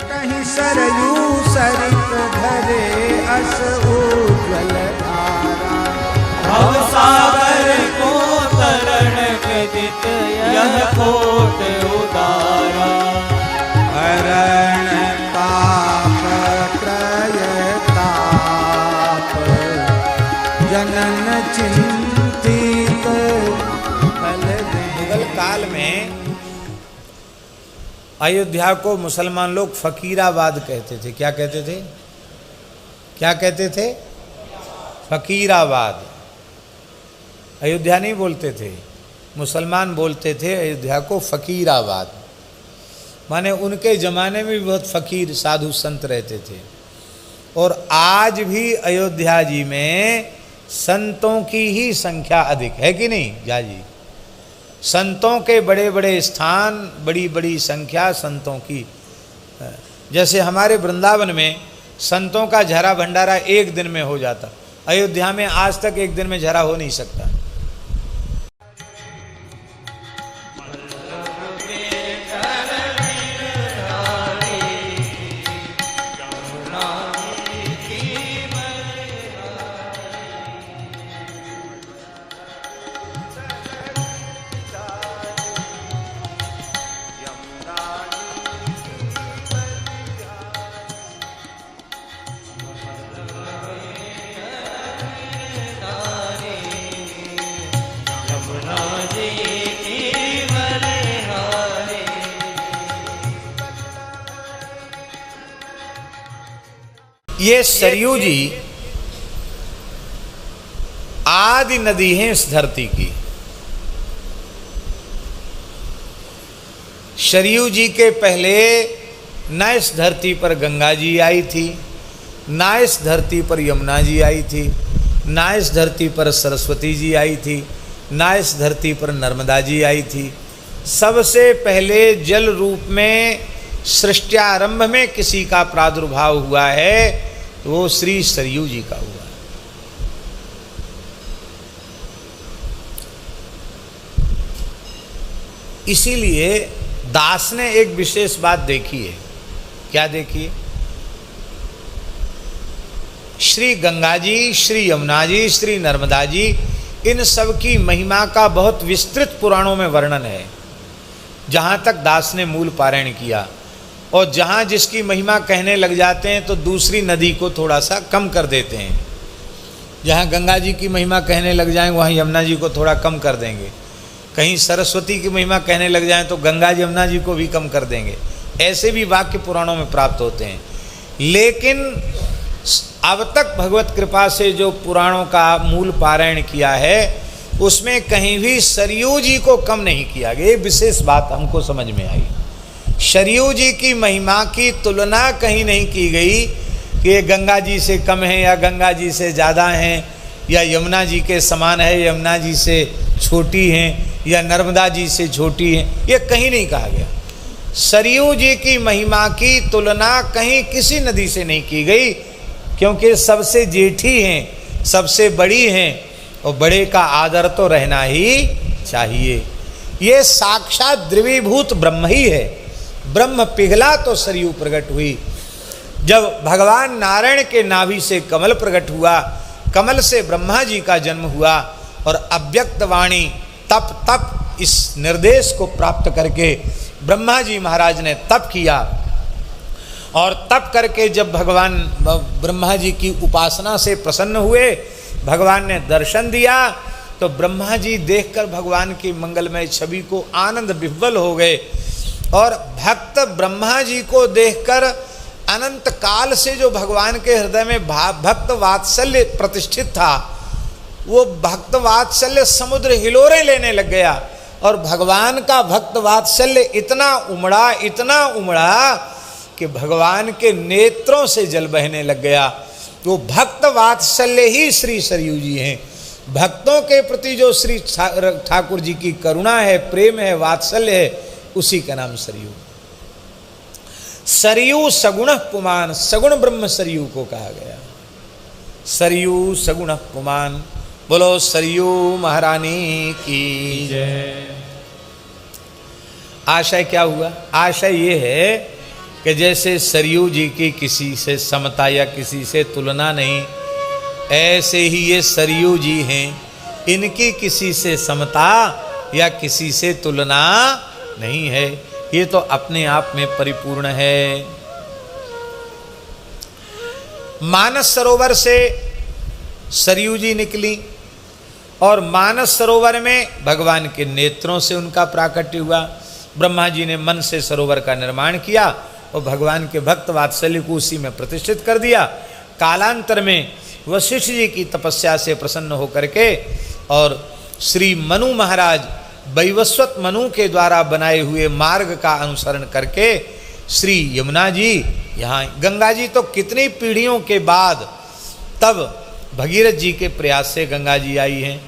कहीं सरयू सरित धरे अस उज्ज्वल धारा। भव सागर को तरण विदित यह कोट उदारा। हरण ताप त्रय ताप जनन चिंतित फल दे। मुगल काल में अयोध्या को मुसलमान लोग फकीराबाद कहते थे। क्या कहते थे? क्या कहते थे? फकीराबाद। अयोध्या नहीं बोलते थे, मुसलमान बोलते थे अयोध्या को फकीराबाद। माने उनके ज़माने में भी बहुत फकीर साधु संत रहते थे। और आज भी अयोध्या जी में संतों की ही संख्या अधिक है कि नहीं जा जी? संतों के बड़े बड़े स्थान, बड़ी बड़ी संख्या संतों की। जैसे हमारे वृंदावन में संतों का झरा भंडारा एक दिन में हो जाता, अयोध्या में आज तक एक दिन में झरा हो नहीं सकता। ये सरयू जी आदि नदी है इस धरती की। सरयू जी के पहले न इस धरती पर गंगा जी आई थी, ना इस धरती पर यमुना जी आई थी, ना इस धरती पर सरस्वती जी आई थी, ना इस धरती पर नर्मदा जी आई थी। सबसे पहले जल रूप में सृष्टि में किसी का प्रादुर्भाव हुआ है तो वो श्री सरयू जी का हुआ। इसीलिए दास ने एक विशेष बात देखी है। क्या देखी है? श्री गंगा जी, श्री यमुना जी, श्री नर्मदा जी, इन सब की महिमा का बहुत विस्तृत पुराणों में वर्णन है। जहाँ तक दास ने मूल पारायण किया, और जहाँ जिसकी महिमा कहने लग जाते हैं तो दूसरी नदी को थोड़ा सा कम कर देते हैं। जहाँ गंगा जी की महिमा कहने लग जाएं वहाँ यमुना जी को थोड़ा कम कर देंगे। कहीं सरस्वती की महिमा कहने लग जाएं तो गंगा जी यमुना जी को भी कम कर देंगे। ऐसे भी वाक्य पुराणों में प्राप्त होते हैं। लेकिन अब तक भगवत कृपा से जो पुराणों का मूल पारायण किया है उसमें कहीं भी सरयू जी को कम नहीं किया गया। ये विशेष बात हमको समझ में आई। सरयू जी की महिमा की तुलना कहीं नहीं की गई कि ये गंगा जी से कम है या गंगा जी से ज़्यादा हैं, या यमुना जी के समान है, यमुना जी से छोटी हैं, या नर्मदा जी से छोटी हैं। ये कहीं नहीं कहा गया। सरयू जी की महिमा की तुलना कहीं किसी नदी से नहीं की गई, क्योंकि सबसे जेठी हैं, सबसे बड़ी हैं, और बड़े का आदर तो रहना ही चाहिए। ये साक्षात द्रवीभूत ब्रह्म ही है। ब्रह्म पिघला तो सरयू प्रकट हुई। जब भगवान नारायण के नाभि से कमल प्रकट हुआ, कमल से ब्रह्मा जी का जन्म हुआ, और अव्यक्त वाणी तप तप इस निर्देश को प्राप्त करके ब्रह्मा जी महाराज ने तप किया। और तप करके जब भगवान ब्रह्मा जी की उपासना से प्रसन्न हुए, भगवान ने दर्शन दिया, तो ब्रह्मा जी देखकर भगवान की मंगलमय छवि को आनंद विह्वल हो गए। और भक्त ब्रह्मा जी को देखकर अनंत काल से जो भगवान के हृदय में भक्त वात्सल्य प्रतिष्ठित था, वो भक्त वात्सल्य समुद्र हिलोरे लेने लग गया। और भगवान का भक्त वात्सल्य इतना उमड़ा कि भगवान के नेत्रों से जल बहने लग गया। वो भक्त वात्सल्य ही श्री सरयू जी हैं। भक्तों के प्रति जो श्री ठाकुर जी की करुणा है, प्रेम है, वात्सल्य है, उसी का नाम सरयू। सरयू सगुण पुमान, सगुण ब्रह्म सरयू को कहा गया। सरयू सगुण पुमान। बोलो सरयू महारानी की जय। आशय क्या हुआ? आशय ये है कि जैसे सरयू जी की किसी से समता या किसी से तुलना नहीं, ऐसे ही ये सरयू जी हैं, इनकी किसी से समता या किसी से तुलना नहीं है। ये तो अपने आप में परिपूर्ण है। मानस सरोवर से सरयू जी निकली और मानस सरोवर में भगवान के नेत्रों से उनका प्राकट्य हुआ। ब्रह्मा जी ने मन से सरोवर का निर्माण किया और भगवान के भक्त वात्सल्य को उसी में प्रतिष्ठित कर दिया। कालांतर में वशिष्ठ जी की तपस्या से प्रसन्न होकर के और श्री मनु महाराज वैवस्वत मनु के द्वारा बनाए हुए मार्ग का अनुसरण करके श्री यमुना जी यहाँ, गंगा जी तो कितनी पीढ़ियों के बाद तब भगीरथ जी के प्रयास से गंगा जी आई हैं,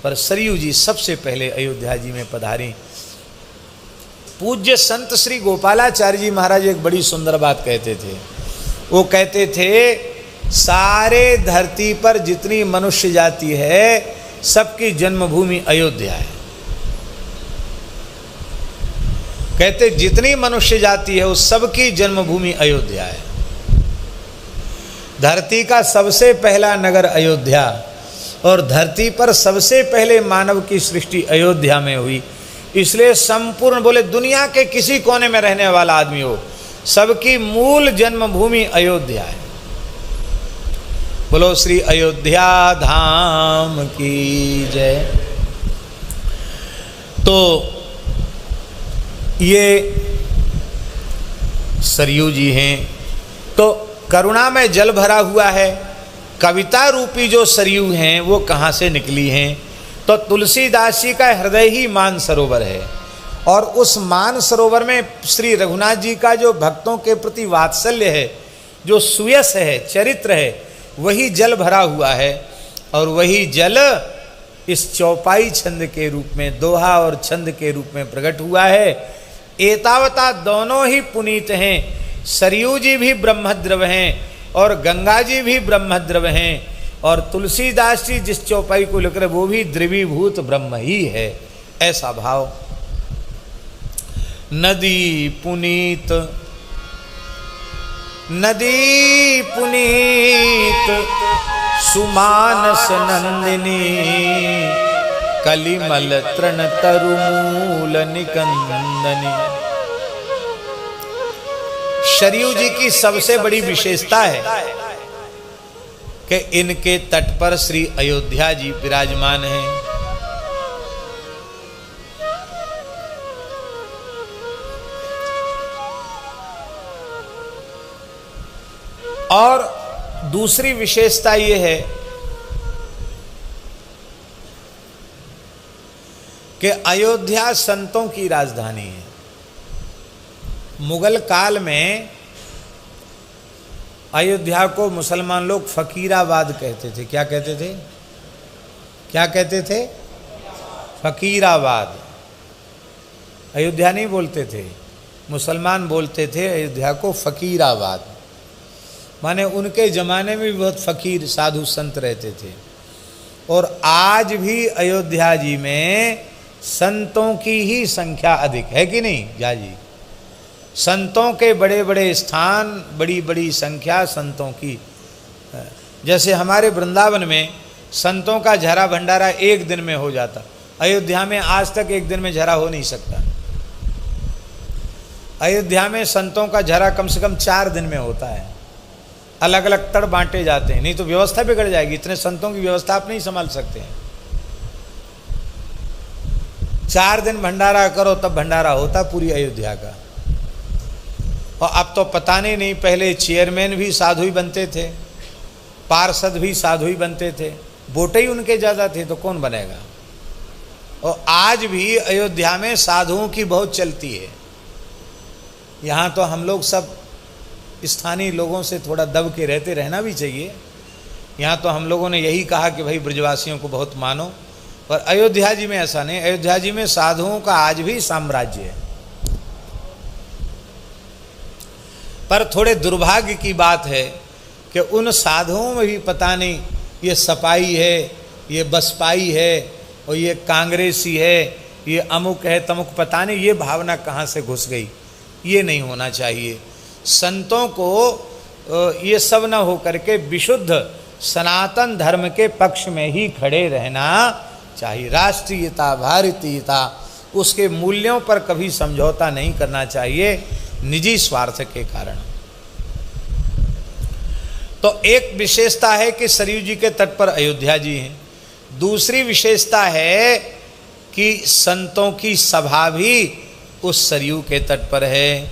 पर सरयू जी सबसे पहले अयोध्या जी में पधारी। पूज्य संत श्री गोपालाचार्य जी महाराज एक बड़ी सुंदर बात कहते थे। वो कहते थे, सारे धरती पर जितनी मनुष्य जाति है सबकी जन्मभूमि अयोध्या है। कहते जितनी मनुष्य जाति है उस सबकी जन्मभूमि अयोध्या है। धरती का सबसे पहला नगर अयोध्या और धरती पर सबसे पहले मानव की सृष्टि अयोध्या में हुई। इसलिए संपूर्ण, बोले दुनिया के किसी कोने में रहने वाला आदमी हो, सबकी मूल जन्मभूमि अयोध्या है। बोलो श्री अयोध्या धाम की जय। तो ये सरयू जी हैं। तो करुणा में जल भरा हुआ है। कविता रूपी जो सरयू हैं वो कहाँ से निकली हैं? तो तुलसीदास जी का हृदय ही मान सरोवर है और उस मान सरोवर में श्री रघुनाथ जी का जो भक्तों के प्रति वात्सल्य है, जो सुयस है, चरित्र है, वही जल भरा हुआ है। और वही जल इस चौपाई छंद के रूप में, दोहा और छंद के रूप में प्रकट हुआ है। एतावता दोनों ही पुनीत हैं। सरयू जी भी ब्रह्मद्रव हैं और गंगा जी भी ब्रह्मद्रव हैं और तुलसीदास जी जिस चौपाई को लेकर वो भी द्रवीभूत ब्रह्म ही है। ऐसा भाव। नदी पुनीत, नदी पुनीत सुमानस नंदिनी, कलिमल तृण तरुमूल निकंदनी। सरयू जी की सबसे बड़ी विशेषता है कि इनके तट पर श्री अयोध्या जी विराजमान हैं। और दूसरी विशेषता ये है कि अयोध्या संतों की राजधानी है। मुगल काल में अयोध्या को मुसलमान लोग फकीराबाद कहते थे। क्या कहते थे? क्या कहते थे? फकीराबाद। अयोध्या नहीं बोलते थे, मुसलमान बोलते थे अयोध्या को फकीराबाद। माने उनके ज़माने में भी बहुत फ़कीर साधु संत रहते थे। और आज भी अयोध्या जी में संतों की ही संख्या अधिक है कि नहीं जी? संतों के बड़े बड़े स्थान, बड़ी बड़ी संख्या संतों की। जैसे हमारे वृंदावन में संतों का झरा भंडारा एक दिन में हो जाता, अयोध्या में आज तक एक दिन में झरा हो नहीं सकता। अयोध्या में संतों का झरा कम से कम 4 दिन में होता है। अलग अलग तड़ बांटे जाते हैं, नहीं तो व्यवस्था बिगड़ जाएगी। इतने संतों की व्यवस्था आप नहीं संभाल सकते हैं। 4 दिन भंडारा करो तब भंडारा होता पूरी अयोध्या का। और अब तो पता नहीं, पहले चेयरमैन भी साधु ही बनते थे, पार्षद भी साधु ही बनते थे, वोटे ही उनके ज़्यादा थे, तो कौन बनेगा। और आज भी अयोध्या में साधुओं की बहुत चलती है। यहाँ तो हम लोग सब स्थानीय लोगों से थोड़ा दब के रहना भी चाहिए। यहाँ तो हम लोगों ने यही कहा कि भाई ब्रजवासियों को बहुत मानो, पर अयोध्या जी में ऐसा नहीं। अयोध्या जी में साधुओं का आज भी साम्राज्य है। पर थोड़े दुर्भाग्य की बात है कि उन साधुओं में भी पता नहीं ये सपाई है, ये बसपाई है और ये कांग्रेसी है, ये अमुक है तमुक, पता नहीं ये भावना कहाँ से घुस गई। ये नहीं होना चाहिए। संतों को ये सब न हो करके विशुद्ध सनातन धर्म के पक्ष में ही खड़े रहना चाहिए। राष्ट्रीयता, भारतीयता, उसके मूल्यों पर कभी समझौता नहीं करना चाहिए निजी स्वार्थ के कारण। तो एक विशेषता है कि सरयू जी के तट पर अयोध्या जी हैं। दूसरी विशेषता है कि संतों की सभा भी उस सरयू के तट पर है।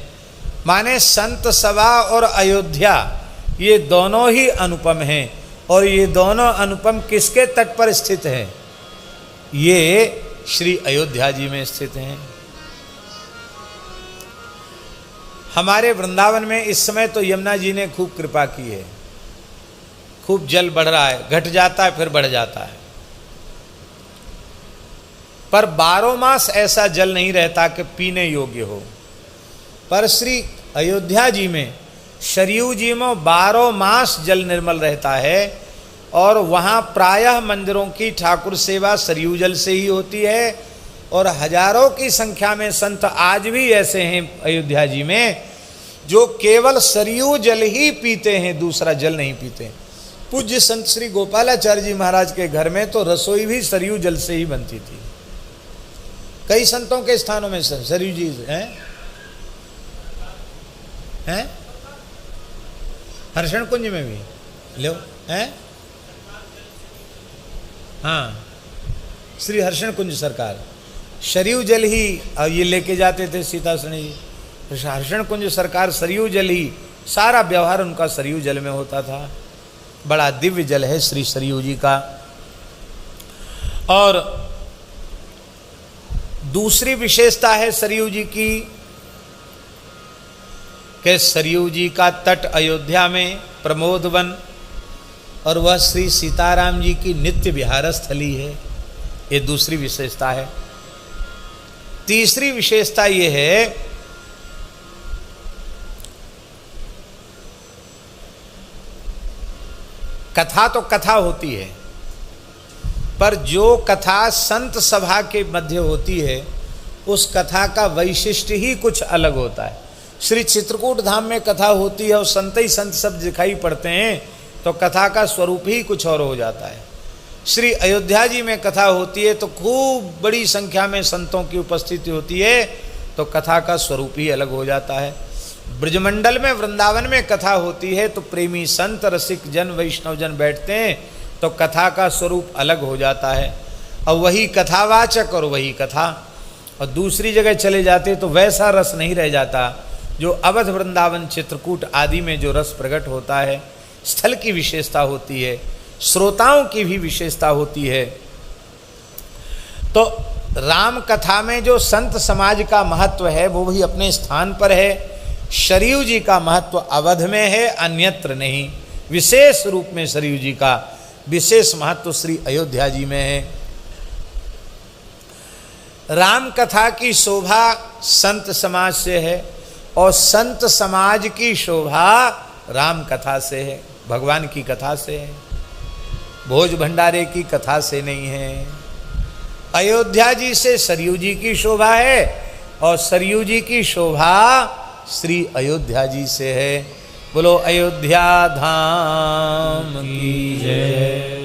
माने संत सभा और अयोध्या ये दोनों ही अनुपम हैं। और ये दोनों अनुपम किसके तट पर स्थित हैं? ये श्री अयोध्या जी में स्थित हैं। हमारे वृंदावन में इस समय तो यमुना जी ने खूब कृपा की है, खूब जल बढ़ रहा है, घट जाता है फिर बढ़ जाता है, पर 12 मास ऐसा जल नहीं रहता कि पीने योग्य हो। पर श्री अयोध्या जी में, सरयू जी में 12 मास जल निर्मल रहता है। और वहाँ प्रायः मंदिरों की ठाकुर सेवा सरयू जल से ही होती है। और हजारों की संख्या में संत आज भी ऐसे हैं अयोध्या जी में जो केवल सरयू जल ही पीते हैं, दूसरा जल नहीं पीते। पूज्य संत श्री गोपालाचार्य जी महाराज के घर में तो रसोई भी सरयू जल से ही बनती थी। कई संतों के स्थानों में सरयू जी हैं, हर्षण कुंज में भी लो हैं। हाँ, श्री हर्षण कुंज सरकार सरयू जल ही ये लेके जाते थे सीता सनी जी। हर्षण कुंज सरकार सरयू जल ही, सारा व्यवहार उनका सरयू जल में होता था। बड़ा दिव्य जल है श्री सरयू जी का। और दूसरी विशेषता है सरयू जी की कि सरयू जी का तट अयोध्या में प्रमोदवन और वह श्री सीताराम जी की नित्य विहार स्थली है। ये दूसरी विशेषता है। तीसरी विशेषता ये है कथा तो कथा होती है, पर जो कथा संत सभा के मध्य होती है उस कथा का वैशिष्ट्य ही कुछ अलग होता है। श्री चित्रकूट धाम में कथा होती है और संत ही संत सब दिखाई पड़ते हैं तो कथा का स्वरूप ही कुछ और हो जाता है। श्री अयोध्या जी में कथा होती है तो खूब बड़ी संख्या में संतों की उपस्थिति होती है तो कथा का स्वरूप ही अलग हो जाता है। ब्रजमंडल में, वृंदावन में कथा होती है तो प्रेमी संत, रसिक जन, वैष्णव जन बैठते हैं तो कथा का स्वरूप अलग हो जाता है। और वही कथावाचक और वही कथा। और दूसरी जगह चले जाते तो वैसा रस नहीं रह जाता जो अवध, वृंदावन, चित्रकूट आदि में जो रस प्रकट होता है। स्थल की विशेषता होती है, श्रोताओं की भी विशेषता होती है। तो राम कथा में जो संत समाज का महत्व है वो भी अपने स्थान पर है। सरयू जी का महत्व अवध में है, अन्यत्र नहीं। विशेष रूप में सरयू जी का विशेष महत्व श्री अयोध्या जी में है। राम कथा की शोभा संत समाज से है और संत समाज की शोभा राम कथा से है, भगवान की कथा से है, भोज भंडारे की कथा से नहीं है। अयोध्या जी से सरयू जी की शोभा है और सरयू जी की शोभा श्री अयोध्या जी से है। बोलो अयोध्या धाम की जय।